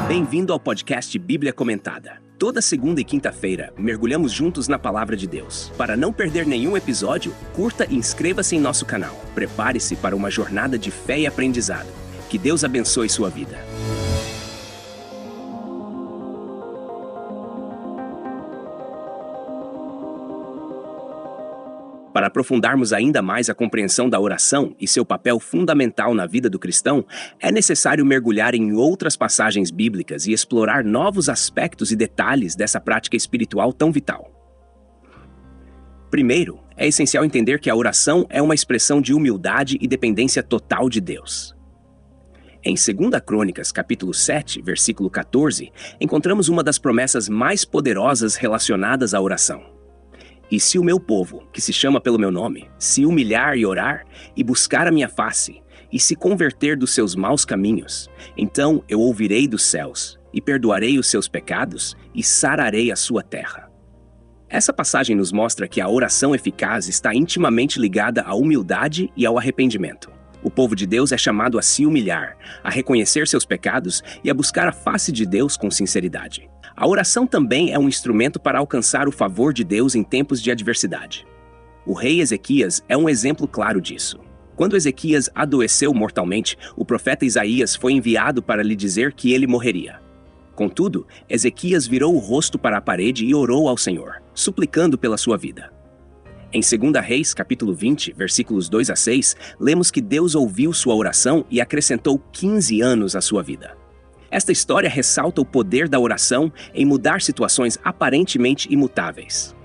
Bem-vindo ao podcast Bíblia Comentada. Toda segunda e quinta-feira, mergulhamos juntos na Palavra de Deus. Para não perder nenhum episódio, curta e inscreva-se em nosso canal. Prepare-se para uma jornada de fé e aprendizado. Que Deus abençoe sua vida. Para aprofundarmos ainda mais a compreensão da oração e seu papel fundamental na vida do cristão, é necessário mergulhar em outras passagens bíblicas e explorar novos aspectos e detalhes dessa prática espiritual tão vital. Primeiro, é essencial entender que a oração é uma expressão de humildade e dependência total de Deus. Em 2 Crônicas, capítulo 7, versículo 14, encontramos uma das promessas mais poderosas relacionadas à oração. E se o meu povo, que se chama pelo meu nome, se humilhar e orar, e buscar a minha face, e se converter dos seus maus caminhos, então eu ouvirei dos céus, e perdoarei os seus pecados, e sararei a sua terra. Essa passagem nos mostra que a oração eficaz está intimamente ligada à humildade e ao arrependimento. O povo de Deus é chamado a se humilhar, a reconhecer seus pecados e a buscar a face de Deus com sinceridade. A oração também é um instrumento para alcançar o favor de Deus em tempos de adversidade. O rei Ezequias é um exemplo claro disso. Quando Ezequias adoeceu mortalmente, o profeta Isaías foi enviado para lhe dizer que ele morreria. Contudo, Ezequias virou o rosto para a parede e orou ao Senhor, suplicando pela sua vida. Em 2 Reis, capítulo 20, versículos 2 a 6, lemos que Deus ouviu sua oração e acrescentou 15 anos à sua vida. Esta história ressalta o poder da oração em mudar situações aparentemente imutáveis.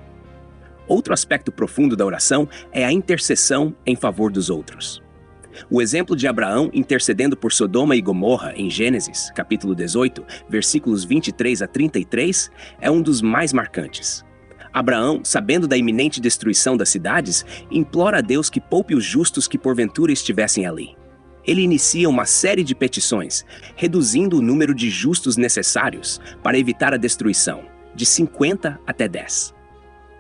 Outro aspecto profundo da oração é a intercessão em favor dos outros. O exemplo de Abraão intercedendo por Sodoma e Gomorra em Gênesis, capítulo 18, versículos 23 a 33, é um dos mais marcantes. Abraão, sabendo da iminente destruição das cidades, implora a Deus que poupe os justos que porventura estivessem ali. Ele inicia uma série de petições, reduzindo o número de justos necessários para evitar a destruição, de 50 até 10.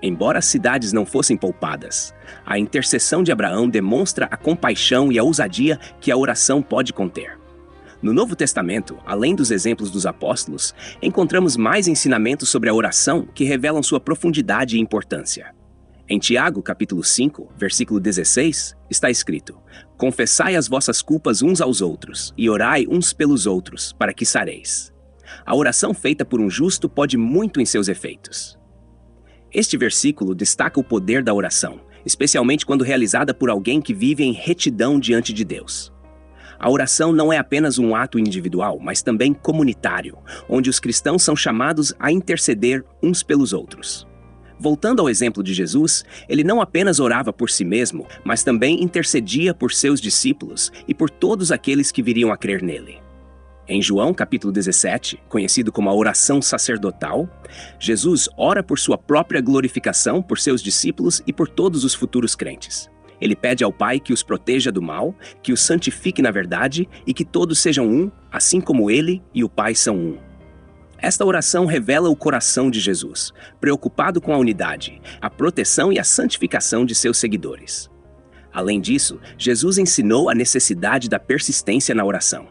Embora as cidades não fossem poupadas, a intercessão de Abraão demonstra a compaixão e a ousadia que a oração pode conter. No Novo Testamento, além dos exemplos dos apóstolos, encontramos mais ensinamentos sobre a oração que revelam sua profundidade e importância. Em Tiago, capítulo 5, versículo 16, está escrito: Confessai as vossas culpas uns aos outros, e orai uns pelos outros, para que sareis. A oração feita por um justo pode muito em seus efeitos. Este versículo destaca o poder da oração, especialmente quando realizada por alguém que vive em retidão diante de Deus. A oração não é apenas um ato individual, mas também comunitário, onde os cristãos são chamados a interceder uns pelos outros. Voltando ao exemplo de Jesus, ele não apenas orava por si mesmo, mas também intercedia por seus discípulos e por todos aqueles que viriam a crer nele. Em João capítulo 17, conhecido como a oração sacerdotal, Jesus ora por sua própria glorificação por seus discípulos e por todos os futuros crentes. Ele pede ao Pai que os proteja do mal, que os santifique na verdade e que todos sejam um, assim como ele e o Pai são um. Esta oração revela o coração de Jesus, preocupado com a unidade, a proteção e a santificação de seus seguidores. Além disso, Jesus ensinou a necessidade da persistência na oração.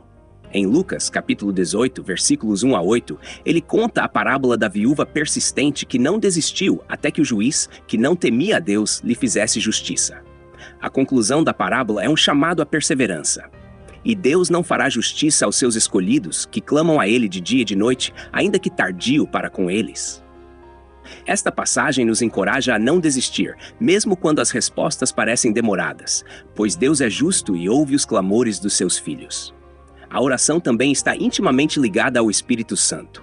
Em Lucas, capítulo 18, versículos 1 a 8, ele conta a parábola da viúva persistente que não desistiu até que o juiz, que não temia a Deus, lhe fizesse justiça. A conclusão da parábola é um chamado à perseverança. E Deus não fará justiça aos seus escolhidos, que clamam a Ele de dia e de noite, ainda que tardio para com eles. Esta passagem nos encoraja a não desistir, mesmo quando as respostas parecem demoradas, pois Deus é justo e ouve os clamores dos seus filhos. A oração também está intimamente ligada ao Espírito Santo.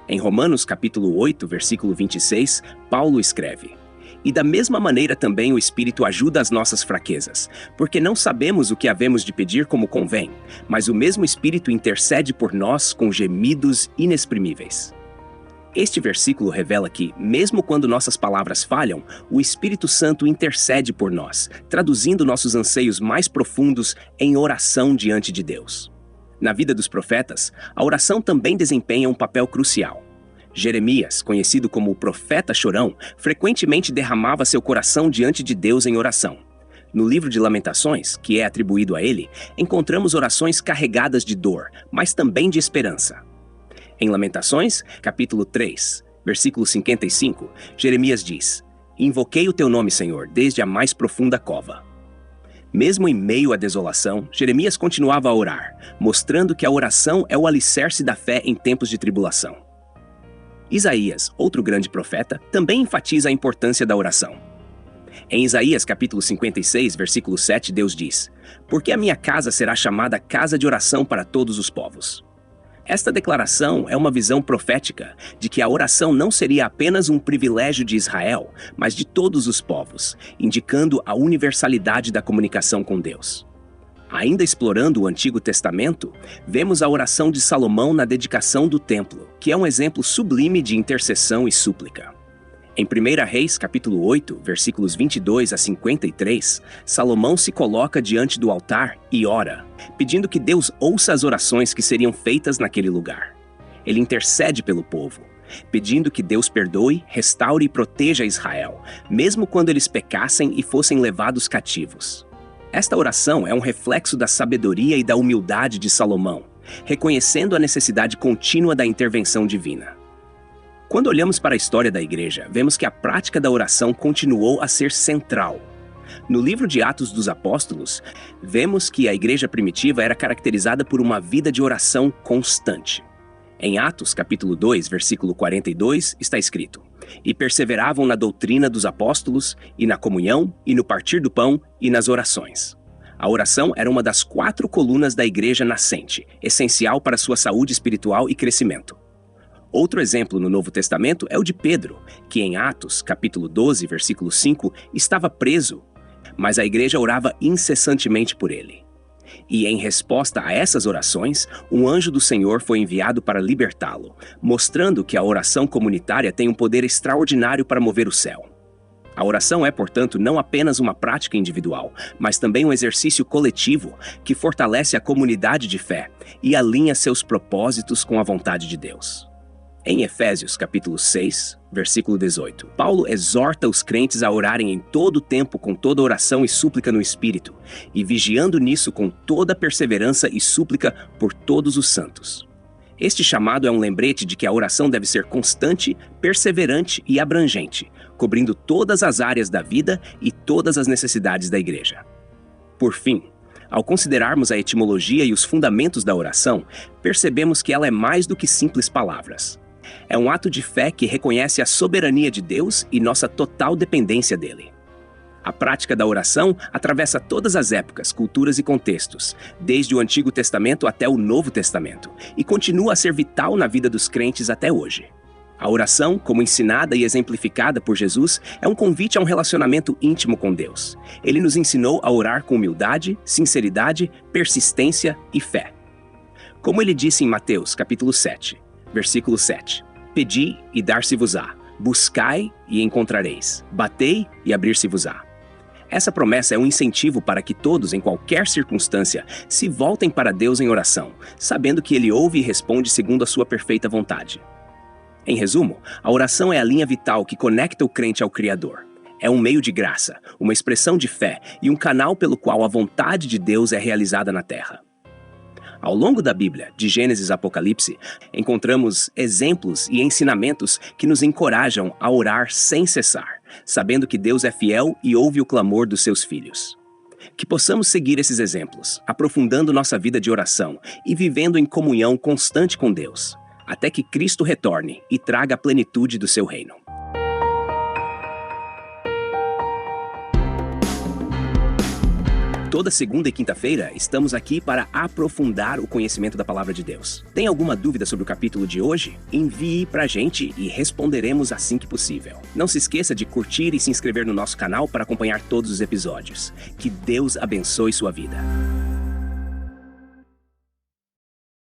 Em Romanos capítulo 8, versículo 26, Paulo escreve: E da mesma maneira também o Espírito ajuda as nossas fraquezas, porque não sabemos o que havemos de pedir como convém, mas o mesmo Espírito intercede por nós com gemidos inexprimíveis. Este versículo revela que, mesmo quando nossas palavras falham, o Espírito Santo intercede por nós, traduzindo nossos anseios mais profundos em oração diante de Deus. Na vida dos profetas, a oração também desempenha um papel crucial. Jeremias, conhecido como o profeta chorão, frequentemente derramava seu coração diante de Deus em oração. No livro de Lamentações, que é atribuído a ele, encontramos orações carregadas de dor, mas também de esperança. Em Lamentações, capítulo 3, versículo 55, Jeremias diz: Invoquei o teu nome, Senhor, desde a mais profunda cova. Mesmo em meio à desolação, Jeremias continuava a orar, mostrando que a oração é o alicerce da fé em tempos de tribulação. Isaías, outro grande profeta, também enfatiza a importância da oração. Em Isaías capítulo 56, versículo 7, Deus diz: Porque a minha casa será chamada casa de oração para todos os povos. Esta declaração é uma visão profética de que a oração não seria apenas um privilégio de Israel, mas de todos os povos, indicando a universalidade da comunicação com Deus. Ainda explorando o Antigo Testamento, vemos a oração de Salomão na dedicação do templo, que é um exemplo sublime de intercessão e súplica. Em 1 Reis, capítulo 8, versículos 22 a 53, Salomão se coloca diante do altar e ora, pedindo que Deus ouça as orações que seriam feitas naquele lugar. Ele intercede pelo povo, pedindo que Deus perdoe, restaure e proteja Israel, mesmo quando eles pecassem e fossem levados cativos. Esta oração é um reflexo da sabedoria e da humildade de Salomão, reconhecendo a necessidade contínua da intervenção divina. Quando olhamos para a história da igreja, vemos que a prática da oração continuou a ser central. No livro de Atos dos Apóstolos, vemos que a igreja primitiva era caracterizada por uma vida de oração constante. Em Atos, capítulo 2, versículo 42, está escrito: E perseveravam na doutrina dos apóstolos, e na comunhão, e no partir do pão, e nas orações. A oração era uma das 4 colunas da igreja nascente, essencial para sua saúde espiritual e crescimento. Outro exemplo no Novo Testamento é o de Pedro, que em Atos, capítulo 12, versículo 5, estava preso, mas a igreja orava incessantemente por ele. E em resposta a essas orações, um anjo do Senhor foi enviado para libertá-lo, mostrando que a oração comunitária tem um poder extraordinário para mover o céu. A oração é, portanto, não apenas uma prática individual, mas também um exercício coletivo que fortalece a comunidade de fé e alinha seus propósitos com a vontade de Deus. Em Efésios, capítulo 6, versículo 18, Paulo exorta os crentes a orarem em todo o tempo com toda oração e súplica no Espírito, e vigiando nisso com toda perseverança e súplica por todos os santos. Este chamado é um lembrete de que a oração deve ser constante, perseverante e abrangente, cobrindo todas as áreas da vida e todas as necessidades da igreja. Por fim, ao considerarmos a etimologia e os fundamentos da oração, percebemos que ela é mais do que simples palavras. É um ato de fé que reconhece a soberania de Deus e nossa total dependência dele. A prática da oração atravessa todas as épocas, culturas e contextos, desde o Antigo Testamento até o Novo Testamento, e continua a ser vital na vida dos crentes até hoje. A oração, como ensinada e exemplificada por Jesus, é um convite a um relacionamento íntimo com Deus. Ele nos ensinou a orar com humildade, sinceridade, persistência e fé. Como ele disse em Mateus, capítulo 7, versículo 7, Pedi e dar-se-vos-á, buscai e encontrareis, batei e abrir-se-vos-á. Essa promessa é um incentivo para que todos, em qualquer circunstância, se voltem para Deus em oração, sabendo que Ele ouve e responde segundo a sua perfeita vontade. Em resumo, a oração é a linha vital que conecta o crente ao Criador. É um meio de graça, uma expressão de fé e um canal pelo qual a vontade de Deus é realizada na terra. Ao longo da Bíblia, de Gênesis a Apocalipse, encontramos exemplos e ensinamentos que nos encorajam a orar sem cessar, sabendo que Deus é fiel e ouve o clamor dos seus filhos. Que possamos seguir esses exemplos, aprofundando nossa vida de oração e vivendo em comunhão constante com Deus, até que Cristo retorne e traga a plenitude do seu reino. Toda segunda e quinta-feira estamos aqui para aprofundar o conhecimento da Palavra de Deus. Tem alguma dúvida sobre o capítulo de hoje? Envie pra gente e responderemos assim que possível. Não se esqueça de curtir e se inscrever no nosso canal para acompanhar todos os episódios. Que Deus abençoe sua vida.